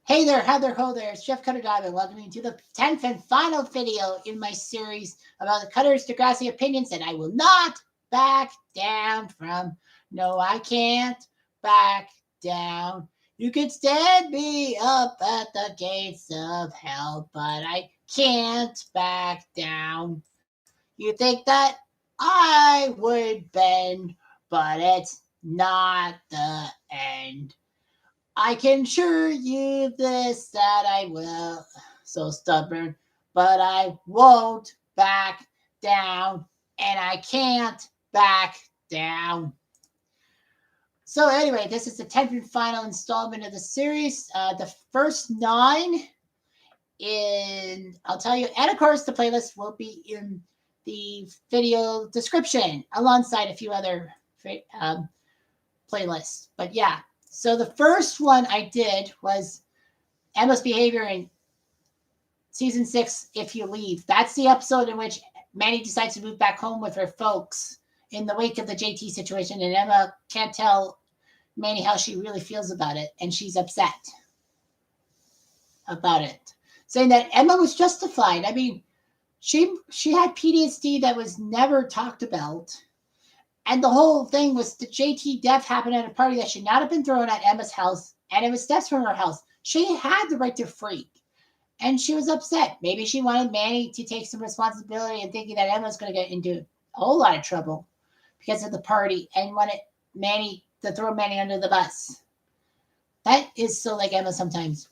Hey there, how there, ho there, it's Chef Cutter Diamond. Welcome you to the 10th and final video in my series about the Cutter's Degrassi opinions that I will not back down from. No, I can't back down. You could stand me up at the gates of hell, but I can't back down. You think that I would bend, but it's not the end. I can assure you this that I will. So stubborn, but I won't back down, and I can't back down. So anyway, this is the 10th and final installment of the series. The first 9 I'll tell you, and of course the playlist will be in the video description alongside a few other playlists. But yeah, so the first one I did was Emma's behavior in season 6, If You Leave. That's the episode in which Manny decides to move back home with her folks in the wake of the JT situation, and Emma can't tell Manny how she really feels about it, and she's upset about it, saying that Emma was justified. I mean, she had PTSD that was never talked about. And the whole thing was the JT death happened at a party that should not have been thrown at Emma's house, and it was steps from her house. She had the right to freak, and she was upset. Maybe she wanted Manny to take some responsibility and thinking that Emma was going to get into a whole lot of trouble because of the party and wanted Manny to throw Manny under the bus. That is so like Emma sometimes.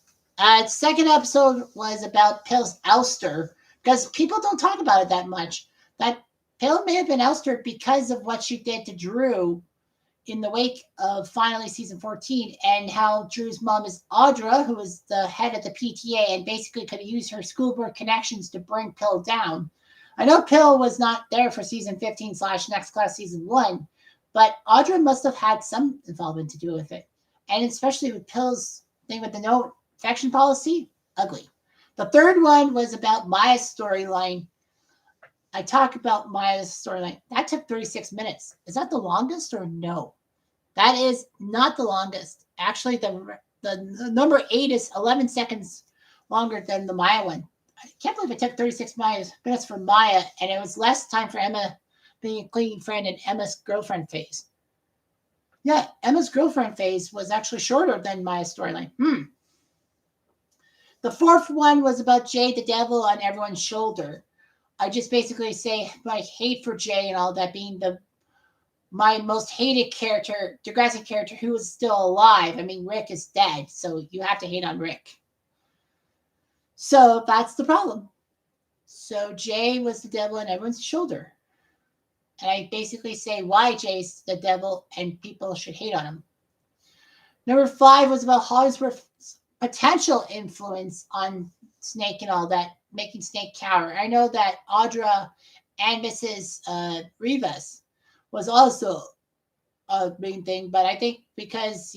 Second episode was about Pill's ouster, because people don't talk about it that much. That Pill may have been ousted because of what she did to Drew in the wake of finally season 14, and how Drew's mom is Audra, who is the head of the PTA and basically could use her school board connections to bring Pill down. I know Pill was not there for season 15 / Next Class season 1, but Audra must have had some involvement to do with it. And especially with Pill's thing with the no infection policy, ugly. The third one was about Maya's storyline. I talk about Maya's storyline. That took 36 minutes. Is that the longest or no? That is not the longest. Actually, the number 8 is 11 seconds longer than the Maya one. I can't believe it took 36 minutes for Maya, and it was less time for Emma being a clingy friend and Emma's girlfriend phase. Yeah, Emma's girlfriend phase was actually shorter than Maya's storyline. The fourth one was about Jay the Devil on everyone's shoulder. I just basically say my hate for Jay and all that being my most hated character, Degrassi character, who is still alive. I mean, Rick is dead, so you have to hate on Rick. So that's the problem. So Jay was the devil on everyone's shoulder. And I basically say why Jay's the devil and people should hate on him. Number 5 was about Hollingsworth's potential influence on Snake and all that, making Snake cower. I know that Audra and Mrs. Rivas was also a main thing, but I think because,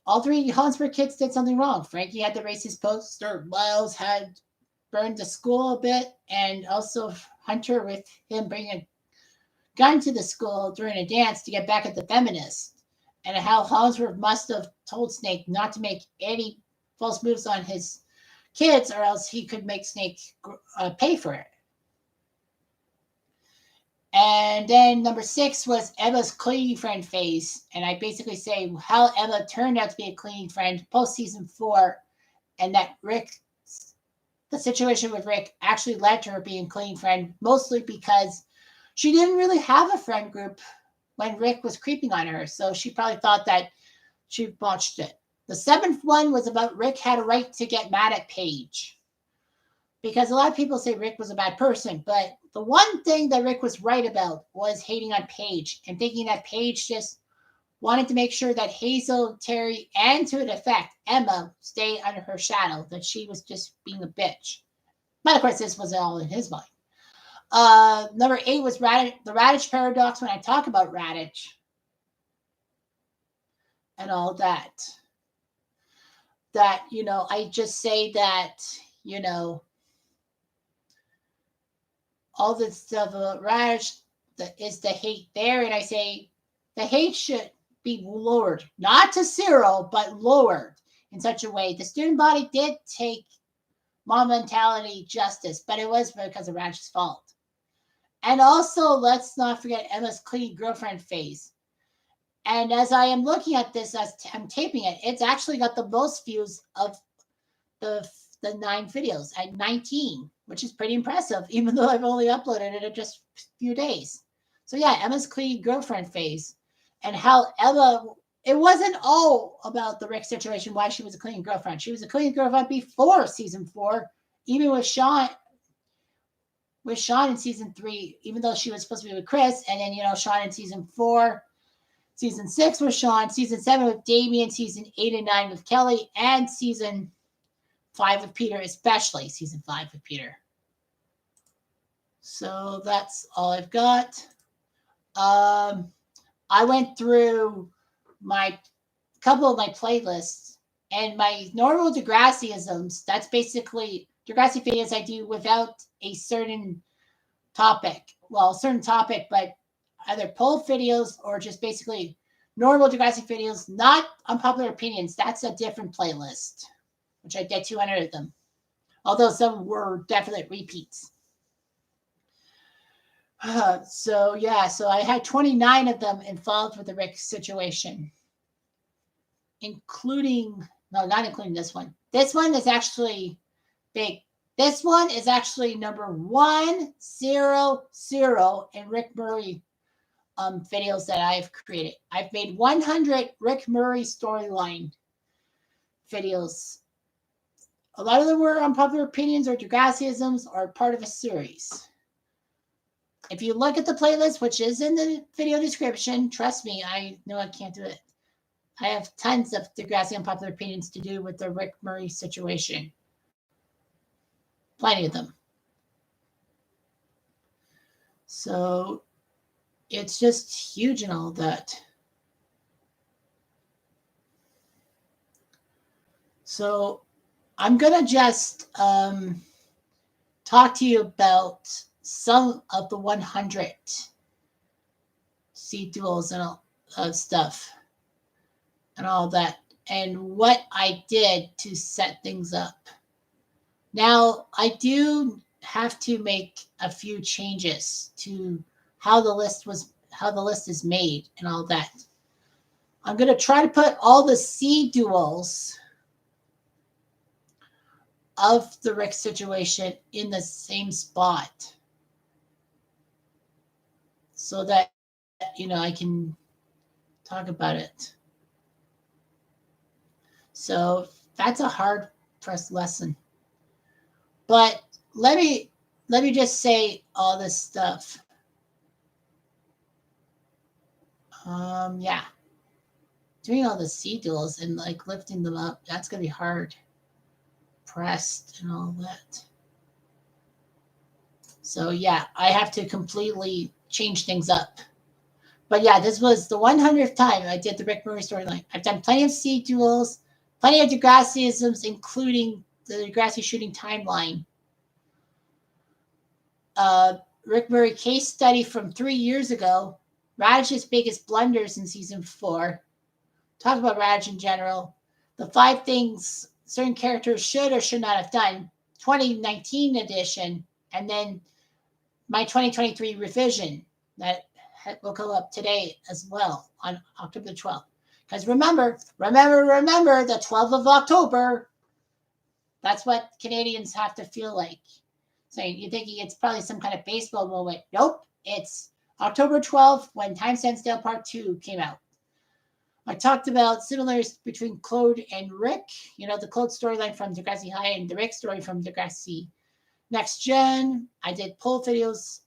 all 3 Hollingsworth kids did something wrong. Frankie had the racist poster, Miles had burned the school a bit, and also Hunter with him bringing a gun to the school during a dance to get back at the feminists. And how Hollingsworth must have told Snake not to make any false moves on his kids, or else he could make Snake pay for it. And then number 6 was Emma's clingy friend phase. And I basically say how Emma turned out to be a clingy friend post season 4, and that the situation with Rick actually led to her being a clingy friend, mostly because she didn't really have a friend group when Rick was creeping on her. So she probably thought that she botched it. The 7th one was about Rick had a right to get mad at Paige. Because a lot of people say Rick was a bad person, but the one thing that Rick was right about was hating on Paige and thinking that Paige just wanted to make sure that Hazel, Terry, and to an effect, Emma stay under her shadow, that she was just being a bitch. But of course, this was all in his mind. Number 8 was the Raditch paradox. When I talk about Raditch and all that, I just say that, all this stuff about Raditch is the hate there. And I say the hate should be lowered, not to 0, but lowered. in such a way. The student body did take mom mentality justice, but it was because of Raj's fault. And also, let's not forget Emma's clingy girlfriend phase. And as I am looking at this, as I'm taping it, it's actually got the most views of the 9 videos at 19, which is pretty impressive, even though I've only uploaded it in just a few days. So yeah, Emma's clingy girlfriend phase, and how Emma, it wasn't all about the Rick situation, why she was a clingy girlfriend. She was a clingy girlfriend before season 4, even with Sean in season 3, even though she was supposed to be with Chris, and then, Sean in season 4, season 6 with Sean, season 7 with Damien, season 8 and 9 with Kelly, and season 5 with Peter, especially season 5 with Peter. So that's all I've got. I went through my couple of my playlists, and my normal Degrassiisms, that's basically Degrassi videos I do without a certain topic. Well, a certain topic, but either poll videos or just basically normal Degrassi videos, not unpopular opinions. That's a different playlist, which I did 200 of them. Although some were definite repeats. So I had 29 of them involved with the Rick situation, not including this one. This one is actually big. This one is actually number 100 in Rick Murray videos that I've created. I've made 100 Rick Murray storyline videos. A lot of them were unpopular opinions or Degrassiisms or part of a series. If you look at the playlist, which is in the video description, trust me, I know I can't do it. I have tons of Degrassi unpopular opinions to do with the Rick Murray situation. Plenty of them. So it's just huge and all that. So I'm going to just talk to you about some of the 100 seed duels and all stuff and all that, and what I did to set things up. Now, I do have to make a few changes to how the list is made and all that. I'm going to try to put all the seed duels of the Rick situation in the same spot, so that, I can talk about it. So that's a hard press lesson. But let me just say all this stuff. Doing all the seed duels and lifting them up, that's gonna be hard. Pressed and all that. So I have to completely change things up. But this was the 100th time I did the Rick Murray storyline. I've done plenty of seed duels, plenty of Degrassiisms, including the Degrassi shooting timeline. Rick Murray case study from 3 years ago. Radish's biggest blunders in season 4. Talk about Radish in general. The 5 things certain characters should or should not have done. 2019 edition. And then my 2023 revision that will go up today as well on October 12th. Because remember, the 12th of October, that's what Canadians have to feel like. So you're thinking it's probably some kind of baseball moment. Nope, it's October 12th when Time Stands Still Part 2 came out. I talked about similarities between Claude and Rick. The Claude storyline from Degrassi High and the Rick story from Degrassi Next Gen. I did poll videos.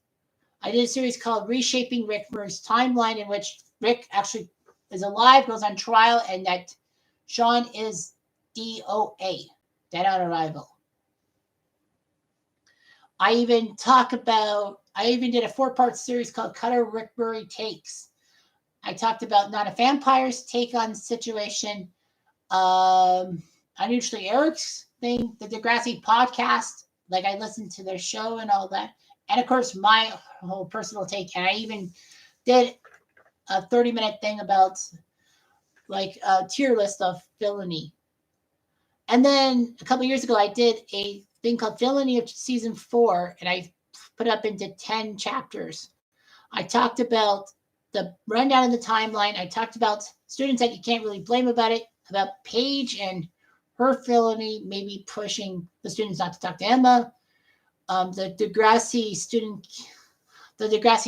I did a series called Reshaping Rick Murray's Timeline, in which Rick actually is alive, goes on trial, and that Sean is DOA, dead on arrival. I even did a 4-part series called Cutter Rick Murray Takes. I talked about Not a Vampire's take on the situation, Unusually Eric's thing, the Degrassi podcast, I listened to their show and all that. And of course, my whole personal take. And I even did a 30-minute thing about a tier list of villainy. And then a couple years ago, I did a thing called Villainy of Season 4, and I put up into 10 chapters. I talked about the rundown of the timeline. I talked about students that you can't really blame about it, about Paige and her villainy, maybe pushing the students not to talk to Emma. The Degrassi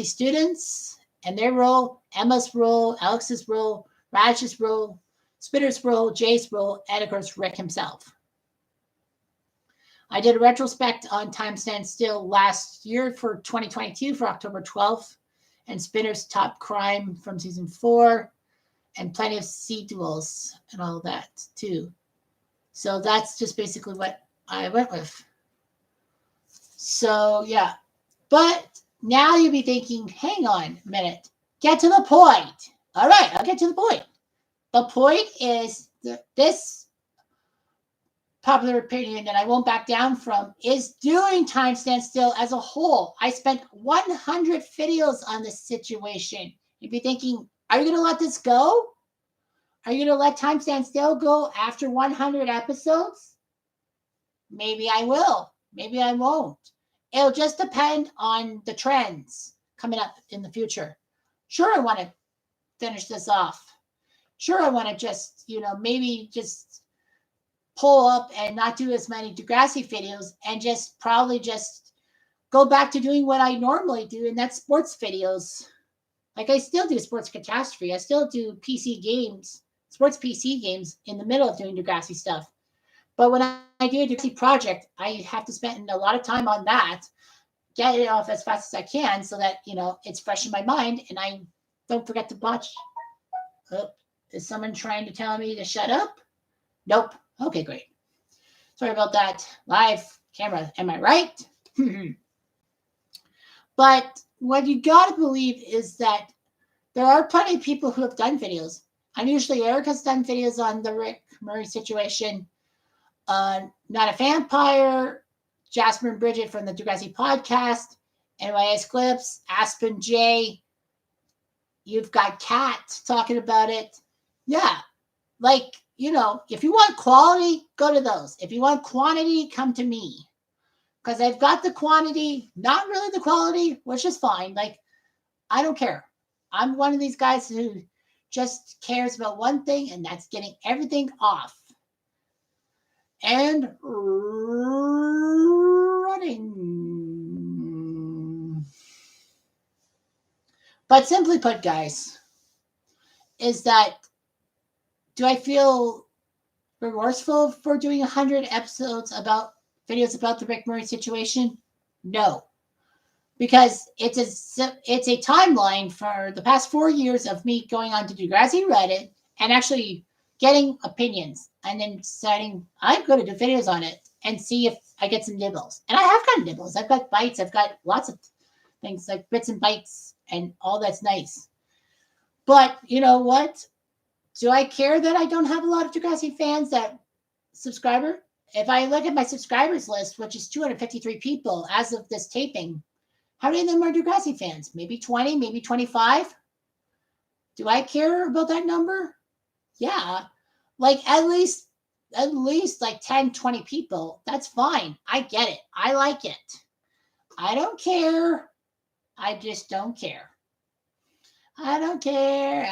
students and their role, Emma's role, Alex's role, Raj's role, Spitter's role, Jay's role, and of course Rick himself. I did a retrospect on Time Stands Still last year for 2022 for October 12th, and Spinner's Top Crime from season 4, and plenty of sea duels and all that too. So that's just basically what I went with. So yeah, but now you'll be thinking, hang on a minute, get to the point. All right, I'll get to the point. The point is this popular opinion that I won't back down from is doing Time Stand Still as a whole. I spent 100 videos on this situation. You'd be thinking, are you going to let this go? Are you going to let Time Stand Still go after 100 episodes? Maybe I will. Maybe I won't. It'll just depend on the trends coming up in the future. Sure, I want to finish this off. Sure, I want to just, maybe just pull up and not do as many Degrassi videos and just probably just go back to doing what I normally do, and that's sports videos. Like I still do Sports Catastrophe. I still do PC games, sports PC games in the middle of doing Degrassi stuff. But when I do a Degrassi project, I have to spend a lot of time on that, get it off as fast as I can so that, it's fresh in my mind and I don't forget to watch. Oh, is someone trying to tell me to shut up? Nope. Okay, great. Sorry about that. Live camera. Am I right? But what you got to believe is that there are plenty of people who have done videos. Unusually, Erica's done videos on the Rick Murray situation. Not a Vampire, Jasper and Bridget from the Degrassi podcast, NYS Clips, Aspen J. You've got Kat talking about it. Yeah, if you want quality, go to those. If you want quantity, come to me. Because I've got the quantity, not really the quality, which is fine. I don't care. I'm one of these guys who just cares about one thing, and that's getting everything off. And running. But simply put, guys, is that do I feel remorseful for doing 100 episodes about videos about the Rick Murray situation? No. Because it's a timeline for the past 4 years of me going on to Degrassi Reddit and actually getting opinions and then deciding I'm going to do videos on it and see if I get some nibbles. And I have gotten nibbles. I've got bites. I've got lots of things like bits and bites and all that's nice. But you know what? Do I care that I don't have a lot of Degrassi fans that subscriber? If I look at my subscribers list, which is 253 people as of this taping, how many of them are Degrassi fans? Maybe 20, maybe 25? Do I care about that number? Yeah. At least 10, 20 people. That's fine. I get it. I like it. I don't care. I just don't care. I don't care.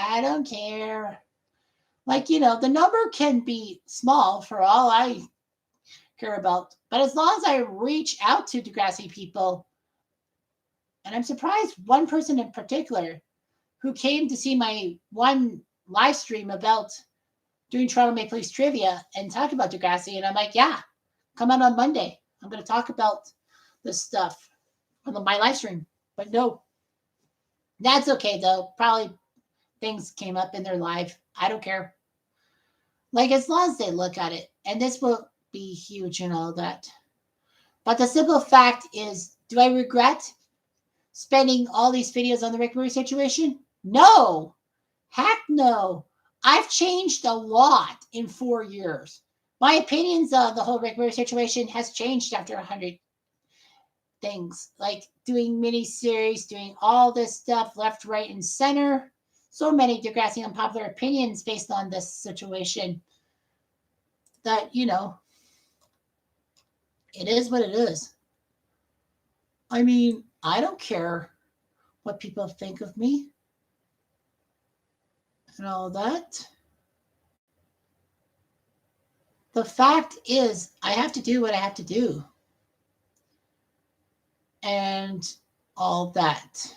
The number can be small for all I care about. But as long as I reach out to Degrassi people, and I'm surprised one person in particular who came to see my one live stream about doing Toronto Maple Leafs trivia and talk about Degrassi. And I'm like, yeah, come on Monday. I'm going to talk about this stuff on my live stream. But no, that's okay though. Probably things came up in their life. I don't care. As long as they look at it, and this will be huge and all that. But the simple fact is, do I regret spending all these videos on the Rick Murray situation? No. Heck no. I've changed a lot in 4 years. My opinions of the whole Rick Murray situation has changed after 100 things, like doing mini-series, doing all this stuff left, right, and center. So many Degrassi unpopular opinions based on this situation. that, it is what it is. I mean, I don't care what people think of me and all that. The fact is, I have to do what I have to do and all that.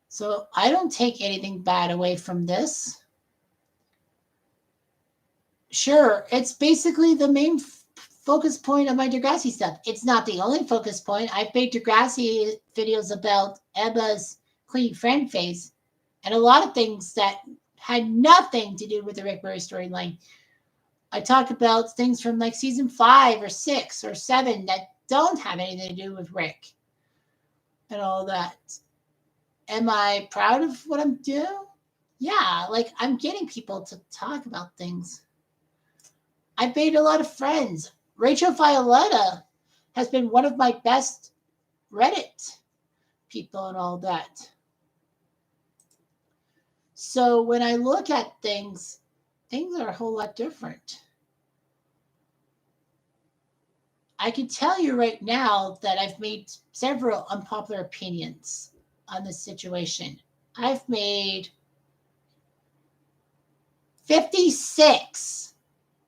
So I don't take anything bad away from this. Sure, it's basically the main focus point of my Degrassi stuff. It's not the only focus point. I've made Degrassi videos about Emma's clean friend phase and a lot of things that had nothing to do with the Rick Murray storyline. I talk about things from like season 5 or 6 or 7 that don't have anything to do with Rick and all that. Am I proud of what I'm doing? Yeah, like I'm getting people to talk about things. I've made a lot of friends. Rachel Violetta has been one of my best Reddit people and all that. So when I look at things are a whole lot different. I can tell you right now that I've made several unpopular opinions on this situation. I've made 56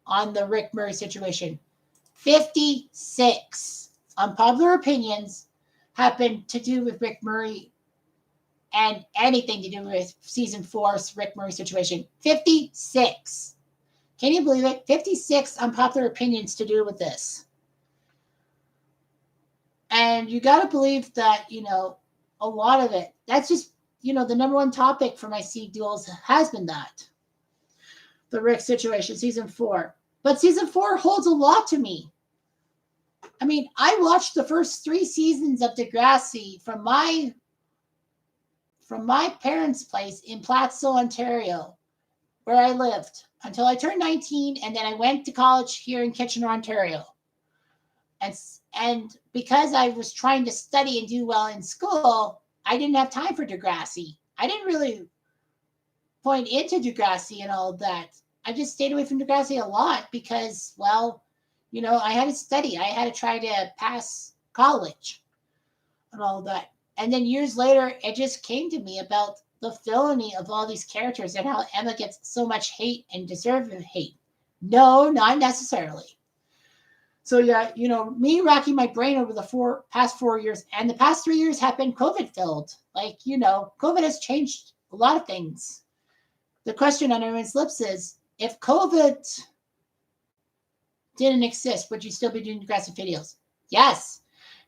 on the Rick Murray situation. 56 unpopular opinions happen to do with Rick Murray and anything to do with season 4's Rick Murray situation. 56. Can you believe it? 56 unpopular opinions to do with this. And you got to believe that, a lot of it, that's just, the number one topic for my seed duels has been that. The Rick situation, season 4. But season 4 holds a lot to me. I mean, I watched the first 3 seasons of Degrassi from my parents' place in Plattsville, Ontario, where I lived until I turned 19, and then I went to college here in Kitchener, Ontario. And because I was trying to study and do well in school, I didn't have time for Degrassi. I didn't really point into Degrassi and all that. I just stayed away from Degrassi a lot because, well, I had to study. I had to try to pass college and all that. And then years later, it just came to me about the villainy of all these characters and how Emma gets so much hate and deserved hate. No, not necessarily. So yeah, me racking my brain over the past 4 years, and the past 3 years have been COVID filled. Like, COVID has changed a lot of things. The question on everyone's lips is, if COVID didn't exist, would you still be doing Degrassi videos? Yes,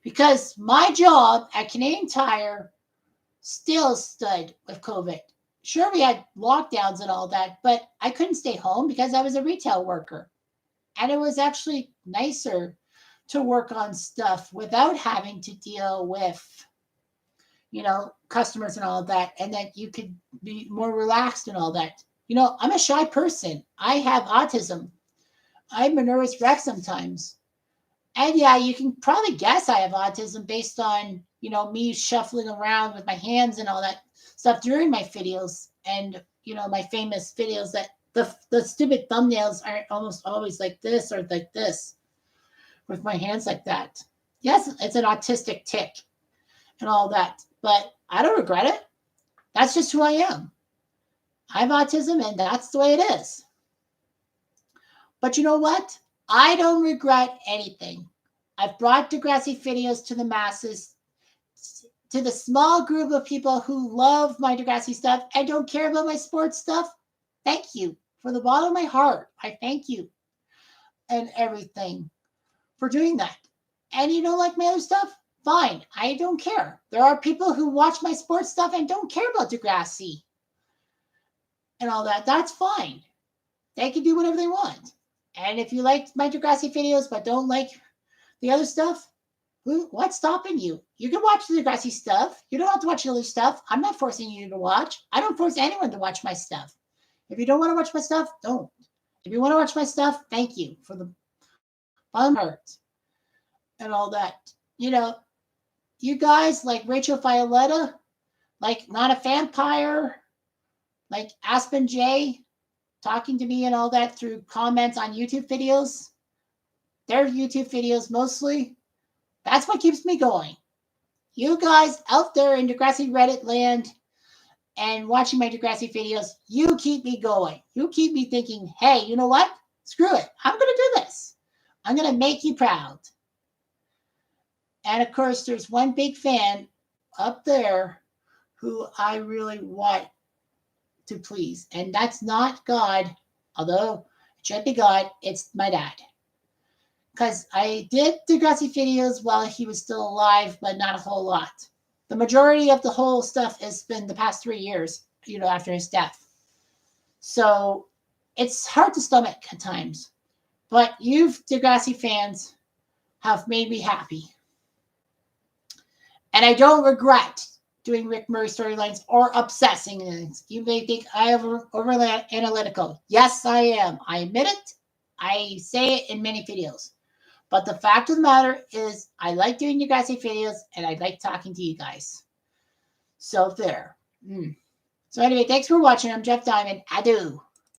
because my job at Canadian Tire still stood with COVID. Sure, we had lockdowns and all that, but I couldn't stay home because I was a retail worker. And it was actually nicer to work on stuff without having to deal with, customers and all that, and that you could be more relaxed and all that. I'm a shy person. I have autism. I'm a nervous wreck sometimes. And yeah, you can probably guess I have autism based on, me shuffling around with my hands and all that stuff during my videos and, my famous videos that the stupid thumbnails aren't almost always like this or like this with my hands like that. Yes, it's an autistic tic and all that, but I don't regret it. That's just who I am. I have autism and that's the way it is. But you know what? I don't regret anything. I've brought Degrassi videos to the masses, to the small group of people who love my Degrassi stuff and don't care about my sports stuff. Thank you. From the bottom of my heart, I thank you and everything for doing that. And you don't like my other stuff? Fine. I don't care. There are people who watch my sports stuff and don't care about Degrassi and all that. That's fine. They can do whatever they want. And if you like my Degrassi videos but don't like the other stuff, what's stopping you? You can watch the Degrassi stuff. You don't have to watch the other stuff. I'm not forcing you to watch. I don't force anyone to watch my stuff. If you don't want to watch my stuff, don't. If you want to watch my stuff, thank you for the bottom heart and all that. You guys like Rachel Violetta, like Not a Vampire, like Aspen J, talking to me and all that through comments on YouTube videos. Their YouTube videos mostly. That's what keeps me going. You guys out there in Degrassi Reddit land and watching my Degrassi videos, you keep me going. You keep me thinking, hey, you know what? Screw it. I'm going to do this. I'm going to make you proud. And of course, there's one big fan up there who I really want to please. And that's not God, although it should be God, it's my dad. Because I did Degrassi videos while he was still alive, but not a whole lot. The majority of the whole stuff has been the past 3 years, after his death. So it's hard to stomach at times. But you Degrassi fans have made me happy. And I don't regret doing Rick Murray storylines or obsessing things. You may think I am overly analytical. Yes, I am. I admit it. I say it in many videos. But the fact of the matter is, I like doing Degrassi videos, and I like talking to you guys. So there. So anyway, thanks for watching. I'm Jeff Diamond. Adieu.